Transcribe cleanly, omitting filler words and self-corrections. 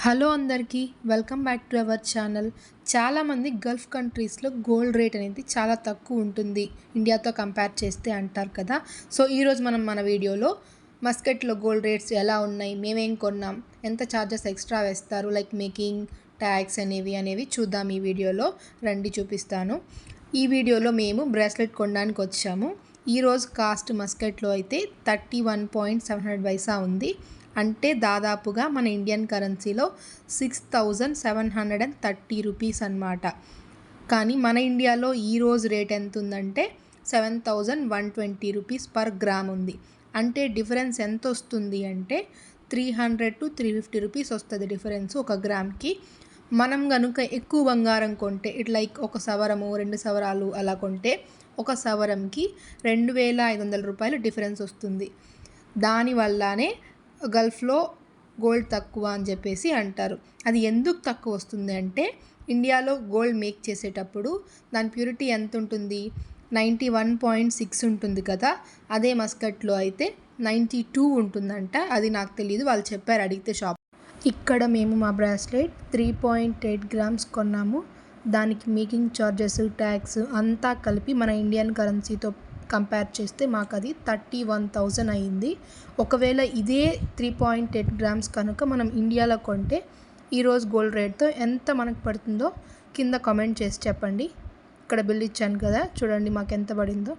Hello అందరికీ welcome back to our channel. చాలామంది Gulf కంట్రీస్లో గోల్డ్ రేట్ అనేది చాలా తక్కువ ఉంటుంది ఇండియాతో కంపేర్ చేస్తే అంటారు కదా. సో ఈరోజు మనం మన వీడియోలో మస్కట్లో గోల్డ్ రేట్స్ ఎలా ఉన్నాయి, మేమేం కొన్నాం, ఎంత ఛార్జెస్ ఎక్స్ట్రా వేస్తారు, లైక్ మేకింగ్ ట్యాక్స్ అనేవి చూద్దాం. ఈ వీడియోలో రండి చూపిస్తాను. ఈ వీడియోలో మేము బ్రాస్లెట్ కొనడానికి వచ్చాము. ఈరోజు కాస్ట్ మస్కట్లో అయితే 31.700 పైసా ఉంది. అంటే దాదాపుగా మన ఇండియన్ కరెన్సీలో 6730 రూపీస్ అన్నమాట. కానీ మన ఇండియాలో ఈరోజు రేట్ ఎంత ఉందంటే 7120 రూపీస్ పర్ గ్రామ్ ఉంది. అంటే డిఫరెన్స్ ఎంత వస్తుంది అంటే 300 to 350 రూపీస్ వస్తుంది డిఫరెన్స్ ఒక గ్రామ్కి. మనం కనుక ఎక్కువ బంగారం కొంటే లైక్ ఒక సవరము 2 సవరాలు అలా కొంటే ఒక సవరంకి 2500 రూపాయలు డిఫరెన్స్ వస్తుంది. దానివల్లనే గల్ఫ్లో గోల్డ్ తక్కువ అని చెప్పేసి అంటారు. అది ఎందుకు తక్కువ వస్తుంది అంటే ఇండియాలో గోల్డ్ మేక్ చేసేటప్పుడు దాని ప్యూరిటీ ఎంత ఉంటుంది, 91.6 ఉంటుంది కదా. అదే మస్కట్లో అయితే 92 ఉంటుందంట. అది నాకు తెలియదు, వాళ్ళు చెప్పారు అడిగితే షాప్. ఇక్కడ మేము మా బ్రాస్లెట్ 3.8 గ్రామ్స్ కొన్నాము. దానికి మేకింగ్ ఛార్జెస్, ట్యాక్స్ అంతా కలిపి మన ఇండియన్ కరెన్సీతో కంపేర్ చేస్తే మాకు అది 31,000 అయింది. ఒకవేళ ఇదే 3.8 గ్రామ్స్ కనుక మనం ఇండియాలో కొంటే ఈరోజు గోల్డ్ రేట్తో ఎంత మనకు పడుతుందో కింద కామెంట్ చేసి చెప్పండి. ఇక్కడ బిల్ ఇచ్చాను కదా, చూడండి మాకు ఎంత పడిందో.